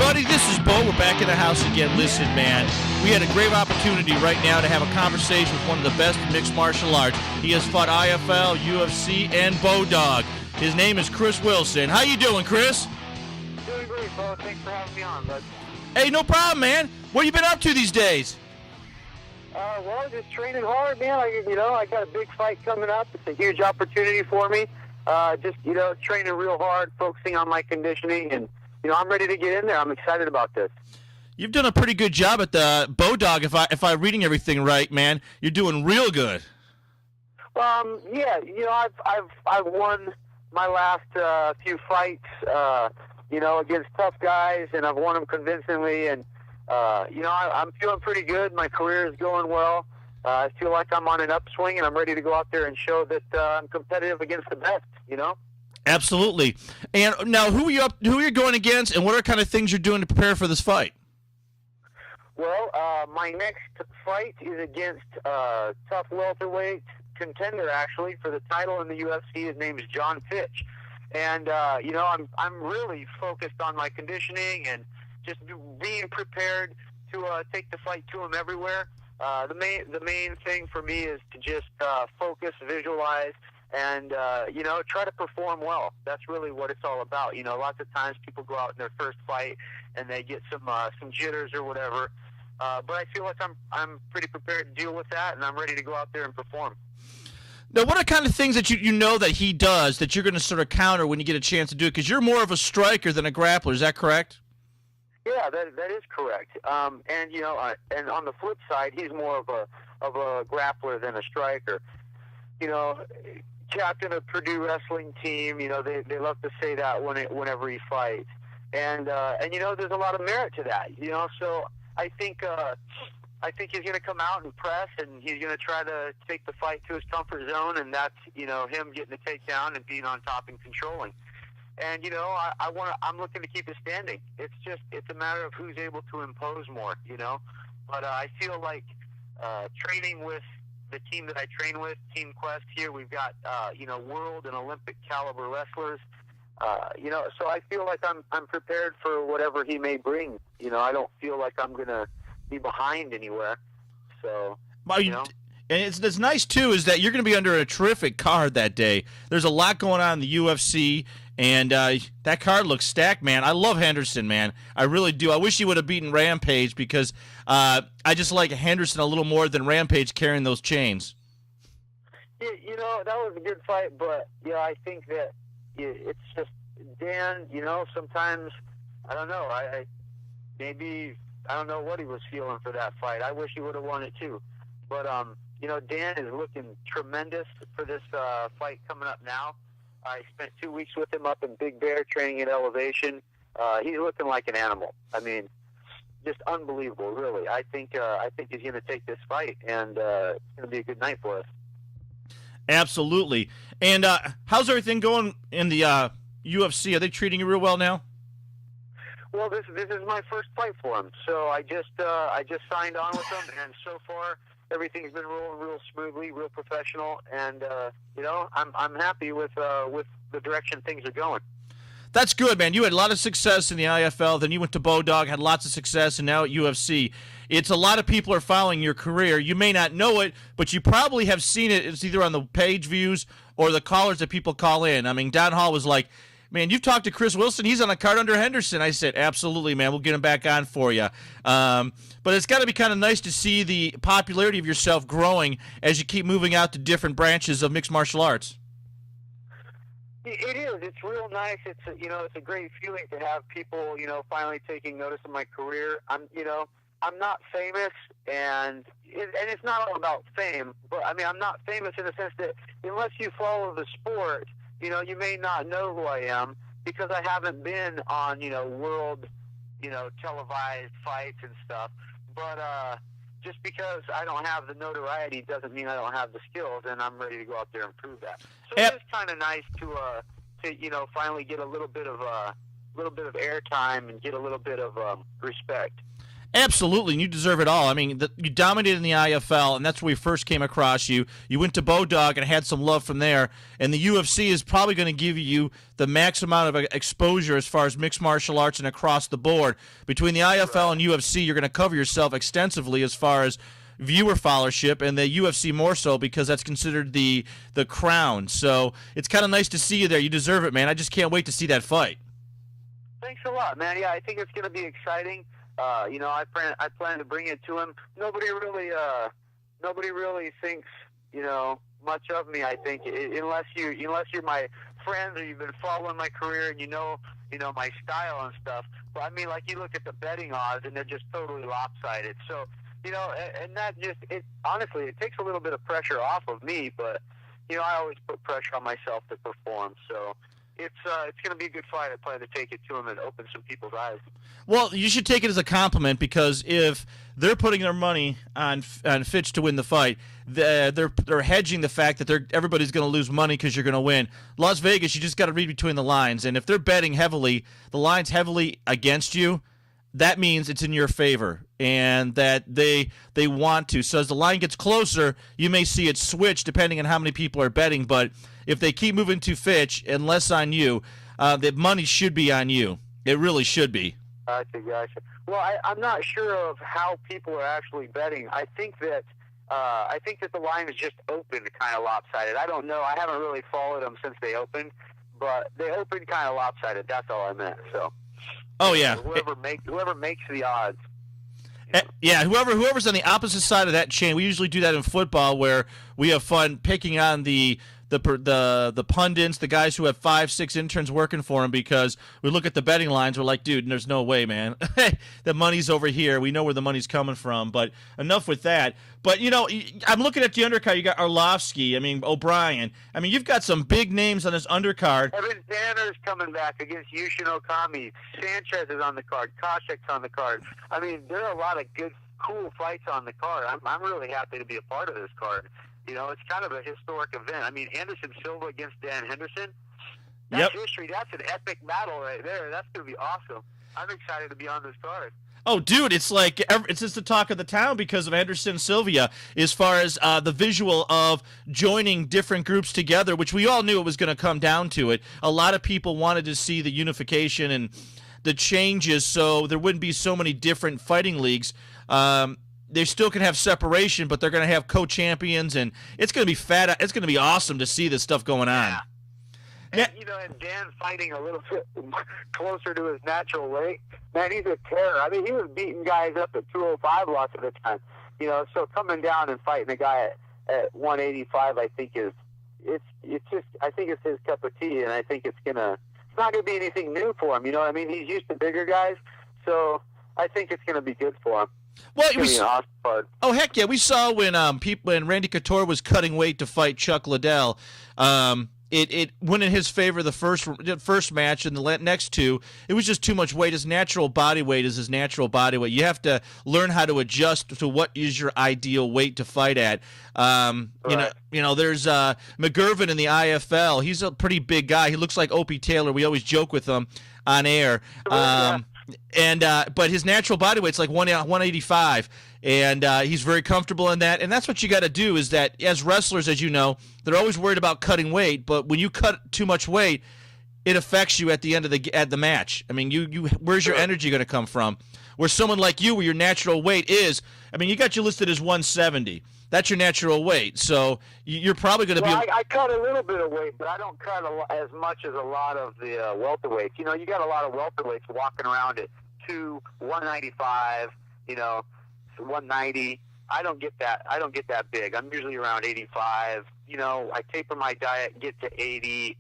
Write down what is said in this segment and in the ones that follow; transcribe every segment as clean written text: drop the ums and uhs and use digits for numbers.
everybody. This is Bo. We're back in the house again. Listen, man, we had a great opportunity right now to have a conversation with one of the best in mixed martial arts. He has fought IFL, UFC, and Bodog. His name is Chris Wilson. How you doing, Chris? Doing great, Bo. Thanks for having me on, bud. Hey, no problem, man. What have you been up to these days? Well, just training hard, man. I got a big fight coming up. It's a huge opportunity for me. Training real hard, focusing on my conditioning, and I'm ready to get in there. I'm excited about this. You've done a pretty good job at the Bodog. If I'm reading everything right, man, you're doing real good. Yeah. I've won my last few fights, against tough guys, and I've won them convincingly. And I'm feeling pretty good. My career is going well. I feel like I'm on an upswing, and I'm ready to go out there and show that I'm competitive against the best. Absolutely. And now, who are you going against, and what are kind of things you're doing to prepare for this fight? Well, my next fight is against tough welterweight contender, actually, for the title in the UFC. His name is John Fitch. And, I'm really focused on my conditioning and just being prepared to take the fight to him everywhere. The main thing for me is to just focus, visualize, and try to perform well. That's really what it's all about. Lots of times people go out in their first fight and they get some jitters or whatever. But I feel like I'm pretty prepared to deal with that, and I'm ready to go out there and perform. Now, what are kind of things that you know that he does that you're going to sort of counter when you get a chance to do it? Because you're more of a striker than a grappler. Is that correct? Yeah, that is correct. And on the flip side, he's more of a grappler than a striker. Captain of Purdue wrestling team. They love to say that whenever he fights, and there's a lot of merit to that. So I think he's going to come out and press, and he's going to try to take the fight to his comfort zone, and that's him getting the takedown and being on top and controlling. And I'm looking to keep it standing. It's a matter of who's able to impose more. But I feel like training with the team that I train with, Team Quest here, we've got world and Olympic caliber wrestlers. So I feel like I'm prepared for whatever he may bring. I don't feel like I'm gonna be behind anywhere. So And it's nice too is that you're going to be under a terrific card that day. There's a lot going on in the UFC, and that card looks stacked, man. I love Henderson, man. I really do. I wish he would have beaten Rampage because I just like Henderson a little more than Rampage carrying those chains. Yeah, that was a good fight, but I think that it's just Dan. Sometimes I don't know. I don't know what he was feeling for that fight. I wish he would have won it too, but Dan is looking tremendous for this fight coming up now. I spent 2 weeks with him up in Big Bear training at Elevation. He's looking like an animal. I mean, just unbelievable, really. I think he's going to take this fight, and it's going to be a good night for us. Absolutely. And how's everything going in the UFC? Are they treating you real well now? Well, this is my first fight for him, so I just signed on with them, and so far everything's been rolling real smoothly, real professional, and I'm happy with the direction things are going. That's good, man. You had a lot of success in the IFL, then you went to Bodog, had lots of success, and now at UFC. It's a lot of people are following your career. You may not know it, but you probably have seen it. It's either on the page views or the callers that people call in. I mean, Don Hall was like, man, you've talked to Chris Wilson. He's on a card under Henderson. I said, absolutely, man. We'll get him back on for you. But it's got to be kind of nice to see the popularity of yourself growing as you keep moving out to different branches of mixed martial arts. It is. It's real nice. It's a great feeling to have people finally taking notice of my career. I'm not famous, and it's not all about fame. But I mean, I'm not famous in the sense that unless you follow the sport, you may not know who I am because I haven't been on world televised fights and stuff. But just because I don't have the notoriety doesn't mean I don't have the skills, and I'm ready to go out there and prove that. So it is kind of nice to finally get a little bit of airtime and get a little bit of respect. Absolutely, and you deserve it all. I mean, you dominated in the IFL, and that's where we first came across you. You went to Bodog and had some love from there, and the UFC is probably going to give you the max amount of exposure as far as mixed martial arts and across the board. Between the IFL and UFC, you're going to cover yourself extensively as far as viewer followership, and the UFC more so because that's considered the crown. So it's kind of nice to see you there. You deserve it, man. I just can't wait to see that fight. Thanks a lot, man. Yeah, I think it's going to be exciting. I plan to bring it to him. Nobody really thinks, much of me. I think unless you're my friends or you've been following my career and you know my style and stuff. But I mean, like, you look at the betting odds and they're just totally lopsided. So, and that honestly, it takes a little bit of pressure off of me. But I always put pressure on myself to perform. So. It's going to be a good fight. I plan to take it to him and open some people's eyes. Well, you should take it as a compliment because if they're putting their money on Fitch to win the fight, they're hedging the fact that everybody's going to lose money because you're going to win. Las Vegas, you just got to read between the lines, and if they're betting heavily, the line's heavily against you, that means it's in your favor and that they want to. So as the line gets closer, you may see it switch depending on how many people are betting. But if they keep moving to Fitch and less on you, the money should be on you. It really should be. Gotcha. Well, I'm not sure of how people are actually betting. I think that the line is just opened kind of lopsided. I don't know. I haven't really followed them since they opened, but they opened kind of lopsided. That's all I meant. So. Oh yeah. Whoever makes the odds. Yeah, whoever's on the opposite side of that chain. We usually do that in football, where we have fun picking on the pundits, the guys who have 5-6 interns working for them, because we look at the betting lines. We're like, dude, there's no way, man. The money's over here. We know where the money's coming from. But enough with that. But I'm looking at the undercard. You got Arlovsky. I mean, O'Brien. I mean, you've got some big names on this undercard. Evan Tanner's coming back against Yushin Okami. Sanchez is on the card. Koshek's on the card. I mean, there are a lot of good, cool fights on the card. I'm really happy to be a part of this card. It's kind of a historic event. I mean, Anderson Silva against Dan Henderson. That's history. That's an epic battle right there. That's going to be awesome. I'm excited to be on this card. Oh, dude, it's like it's just the talk of the town because of Anderson Silva as far as the visual of joining different groups together, which we all knew it was going to come down to it. A lot of people wanted to see the unification and the changes so there wouldn't be so many different fighting leagues. They still can have separation, but they're going to have co-champions, and it's going to be fat. It's going to be awesome to see this stuff going on. Yeah. And Dan fighting a little bit closer to his natural weight. Man, he's a terror. I mean, he was beating guys up at 205 lots of the time. So coming down and fighting a guy at 185, I think it's his cup of tea, and I think it's not gonna be anything new for him. I mean, he's used to bigger guys, so I think it's gonna be good for him. Well, oh heck yeah, we saw when Randy Couture was cutting weight to fight Chuck Liddell. It went in his favor the first match, and the next two, it was just too much weight. His natural body weight is his natural body weight. You have to learn how to adjust to what is your ideal weight to fight at. Right. There's McGurvin in the IFL. He's a pretty big guy. He looks like Opie Taylor. We always joke with him on air. But his natural body weight's like 185, and he's very comfortable in that. And that's what you got to do, is that as wrestlers, as you know, they're always worried about cutting weight. But when you cut too much weight, it affects you at the end of the match. I mean, where's your energy going to come from? Where someone like you, where your natural weight is, I mean, you got you listed as 170. That's your natural weight, so you're probably going to be. I cut a little bit of weight, but I don't cut as much as a lot of the welterweights. You got a lot of welterweights walking around at 195, 190. I don't get that. I don't get that big. I'm usually around 85. I taper my diet, get to 80,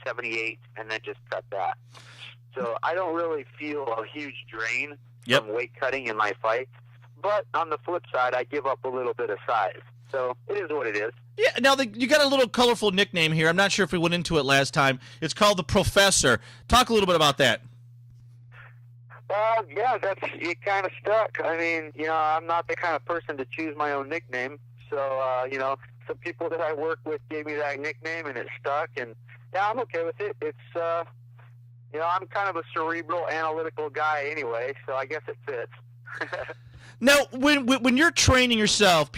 78, and then just cut that. So I don't really feel a huge drain from weight cutting in my fights. But on the flip side, I give up a little bit of size. So it is what it is. Yeah, now you got a little colorful nickname here. I'm not sure if we went into it last time. It's called the Professor. Talk a little bit about that. Yeah, it kind of stuck. I mean, I'm not the kind of person to choose my own nickname. So, some people that I work with gave me that nickname, and it stuck. And, yeah, I'm okay with it. It's, I'm kind of a cerebral, analytical guy anyway, so I guess it fits. Now, when you're training yourself,